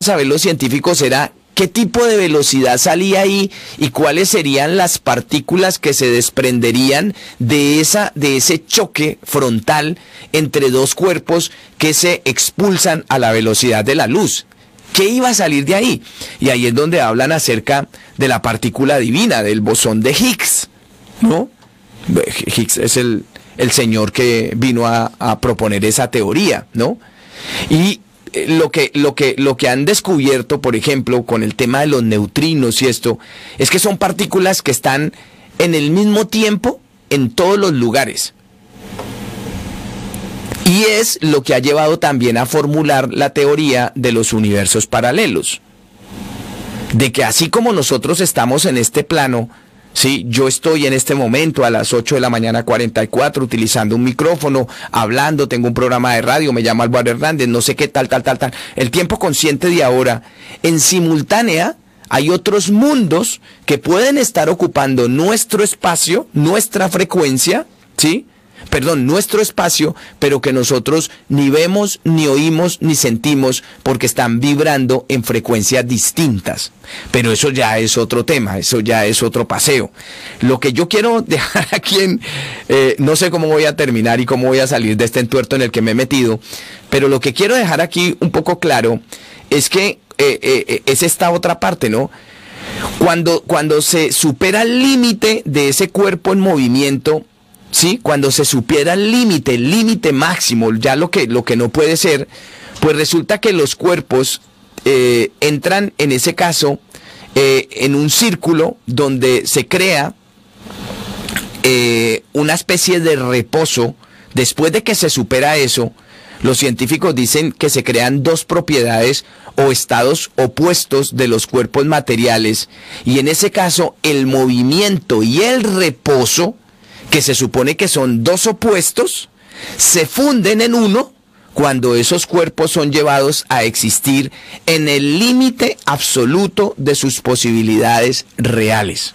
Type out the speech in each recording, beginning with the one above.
saber los científicos era qué tipo de velocidad salía ahí y cuáles serían las partículas que se desprenderían de ese choque frontal entre dos cuerpos que se expulsan a la velocidad de la luz. ¿Qué iba a salir de ahí? Y ahí es donde hablan acerca de la partícula divina, del bosón de Higgs, ¿no? Higgs es el señor que vino a proponer esa teoría, ¿no? Y lo que han descubierto, por ejemplo, con el tema de los neutrinos y esto, es que son partículas que están en el mismo tiempo en todos los lugares. Y es lo que ha llevado también a formular la teoría de los universos paralelos. De que así como nosotros estamos en este plano, sí, yo estoy en este momento a las 8 de la mañana 44 utilizando un micrófono, hablando, tengo un programa de radio, me llamo Álvaro Hernández, no sé qué tal. El tiempo consciente de ahora, en simultánea, hay otros mundos que pueden estar ocupando nuestro espacio, nuestra frecuencia, ¿sí? Nuestro espacio, pero que nosotros ni vemos, ni oímos, ni sentimos, porque están vibrando en frecuencias distintas. Pero eso ya es otro tema, eso ya es otro paseo. Lo que yo quiero dejar aquí no sé cómo voy a terminar y cómo voy a salir de este entuerto en el que me he metido, pero lo que quiero dejar aquí un poco claro es que es esta otra parte, ¿no? Cuando se supera el límite de ese cuerpo en movimiento, ¿sí? Cuando se supiera el límite máximo, ya lo que no puede ser, pues resulta que los cuerpos entran en ese caso en un círculo donde se crea una especie de reposo. Después de que se supera eso, los científicos dicen que se crean dos propiedades o estados opuestos de los cuerpos materiales, y en ese caso el movimiento y el reposo, que se supone que son dos opuestos, se funden en uno cuando esos cuerpos son llevados a existir en el límite absoluto de sus posibilidades reales.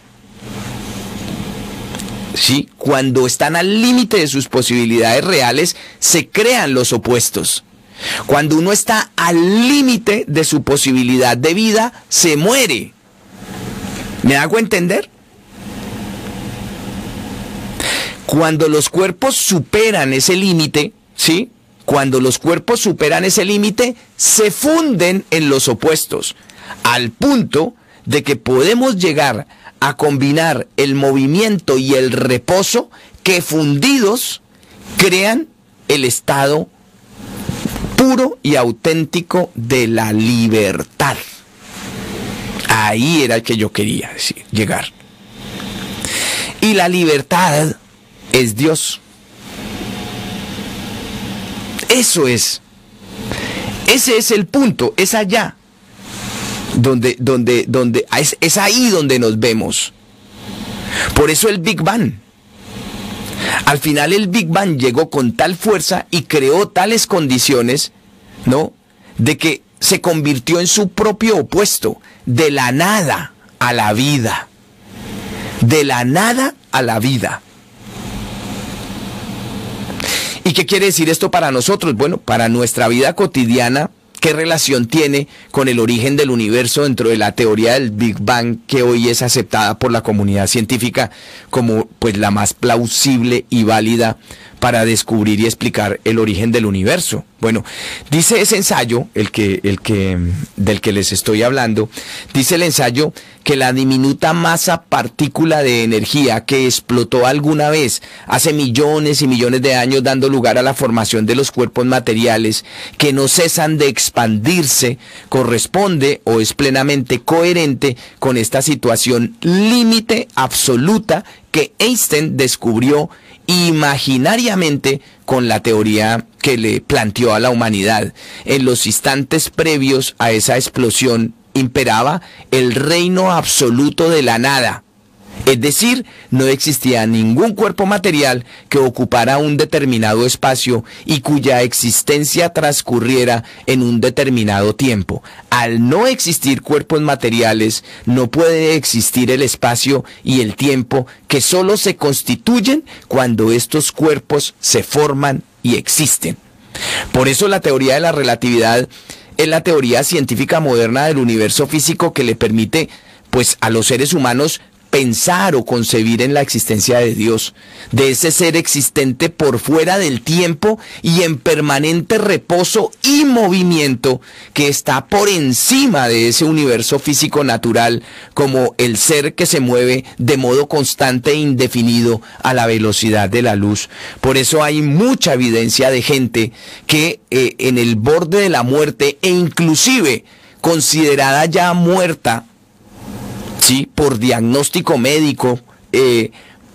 ¿Sí? Cuando están al límite de sus posibilidades reales, se crean los opuestos. Cuando uno está al límite de su posibilidad de vida, se muere. ¿Me hago entender? Cuando los cuerpos superan ese límite, ¿sí? Cuando los cuerpos superan ese límite, se funden en los opuestos, al punto de que podemos llegar a combinar el movimiento y el reposo, que fundidos crean el estado puro y auténtico de la libertad. Ahí era el que yo quería decir, llegar. Y la libertad es Dios. Eso es. Ese es el punto, es allá. Es ahí donde nos vemos. Por eso el Big Bang. Al final el Big Bang llegó con tal fuerza y creó tales condiciones, ¿no?, de que se convirtió en su propio opuesto, de la nada a la vida. De la nada a la vida. ¿Y qué quiere decir esto para nosotros? Bueno, para nuestra vida cotidiana, ¿qué relación tiene con el origen del universo dentro de la teoría del Big Bang, que hoy es aceptada por la comunidad científica como pues la más plausible y válida para descubrir y explicar el origen del universo? Bueno, dice ese ensayo, del que les estoy hablando, dice el ensayo que la diminuta masa partícula de energía que explotó alguna vez hace millones y millones de años, dando lugar a la formación de los cuerpos materiales que no cesan de expandirse, corresponde o es plenamente coherente con esta situación límite absoluta que Einstein descubrió imaginariamente con la teoría que le planteó a la humanidad. En los instantes previos a esa explosión imperaba el reino absoluto de la nada. Es decir, no existía ningún cuerpo material que ocupara un determinado espacio y cuya existencia transcurriera en un determinado tiempo. Al no existir cuerpos materiales, no puede existir el espacio y el tiempo, que solo se constituyen cuando estos cuerpos se forman y existen. Por eso la teoría de la relatividad es la teoría científica moderna del universo físico que le permite, pues, a los seres humanos pensar o concebir en la existencia de Dios, de ese ser existente por fuera del tiempo y en permanente reposo y movimiento que está por encima de ese universo físico natural, como el ser que se mueve de modo constante e indefinido a la velocidad de la luz. Por eso hay mucha evidencia de gente que en el borde de la muerte e inclusive considerada ya muerta, ¿sí?, por diagnóstico médico,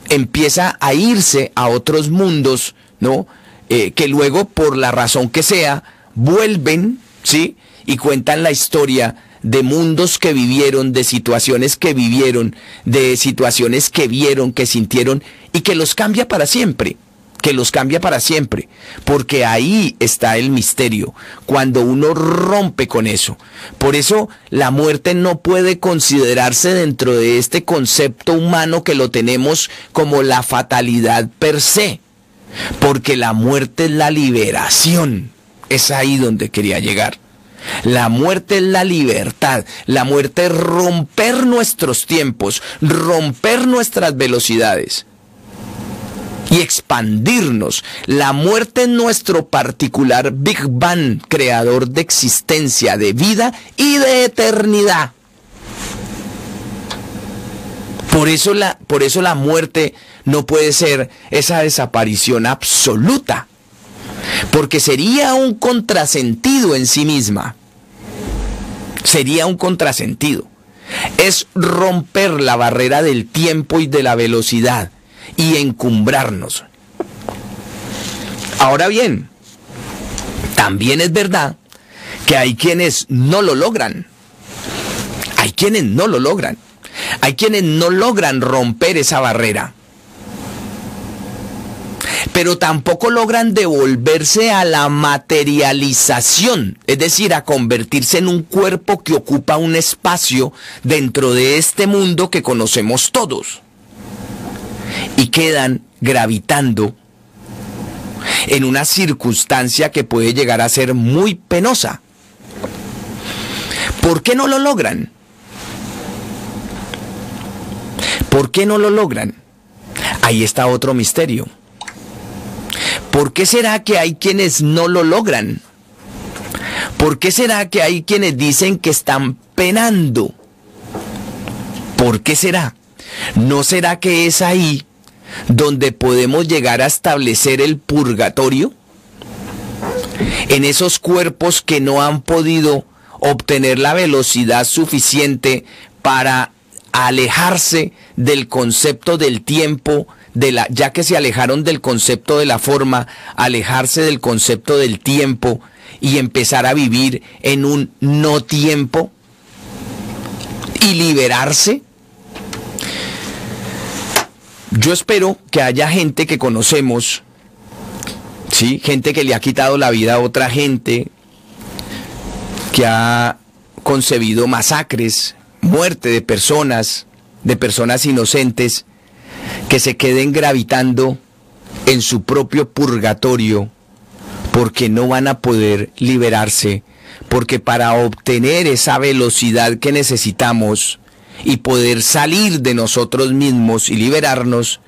empieza a irse a otros mundos, ¿no? Que luego, por la razón que sea, vuelven, ¿sí?, y cuentan la historia de mundos que vivieron, de situaciones que vivieron, de situaciones que vieron, que sintieron, y que los cambia para siempre. Porque ahí está el misterio, cuando uno rompe con eso. Por eso la muerte no puede considerarse dentro de este concepto humano que lo tenemos como la fatalidad per se, porque la muerte es la liberación. Es ahí donde quería llegar. La muerte es la libertad, la muerte es romper nuestros tiempos, romper nuestras velocidades y expandirnos. La muerte es nuestro particular Big Bang, creador de existencia, de vida y de eternidad. Por eso la muerte no puede ser esa desaparición absoluta, porque sería un contrasentido en sí misma. Sería un contrasentido. Es romper la barrera del tiempo y de la velocidad y encumbrarnos. Ahora bien, también es verdad que hay quienes no lo logran. Hay quienes no lo logran. Hay quienes no logran romper esa barrera. Pero tampoco logran devolverse a la materialización, es decir, a convertirse en un cuerpo que ocupa un espacio dentro de este mundo que conocemos todos. Y quedan gravitando en una circunstancia que puede llegar a ser muy penosa. ¿Por qué no lo logran? ¿Por qué no lo logran? Ahí está otro misterio. ¿Por qué será que hay quienes no lo logran? ¿Por qué será que hay quienes dicen que están penando? ¿Por qué será? ¿No será que es ahí donde podemos llegar a establecer el purgatorio? En esos cuerpos que no han podido obtener la velocidad suficiente para alejarse del concepto del tiempo, ya que se alejaron del concepto de la forma, alejarse del concepto del tiempo y empezar a vivir en un no tiempo y liberarse. Yo espero que haya gente que conocemos, ¿sí?, gente que le ha quitado la vida a otra gente, que ha concebido masacres, muerte de personas inocentes, que se queden gravitando en su propio purgatorio porque no van a poder liberarse, porque para obtener esa velocidad que necesitamos y poder salir de nosotros mismos y liberarnos,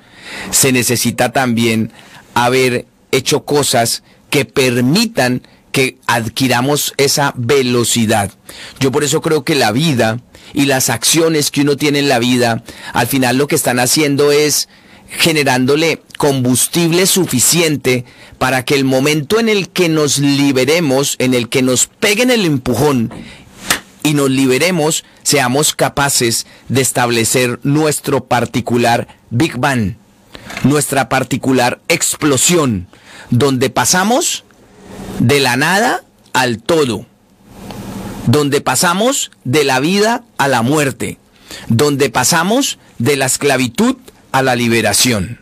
se necesita también haber hecho cosas que permitan que adquiramos esa velocidad. Yo por eso creo que la vida y las acciones que uno tiene en la vida, al final lo que están haciendo es generándole combustible suficiente para que el momento en el que nos liberemos, en el que nos peguen el empujón y nos liberemos, seamos capaces de establecer nuestro particular Big Bang, nuestra particular explosión, donde pasamos de la nada al todo, donde pasamos de la vida a la muerte, donde pasamos de la esclavitud a la liberación.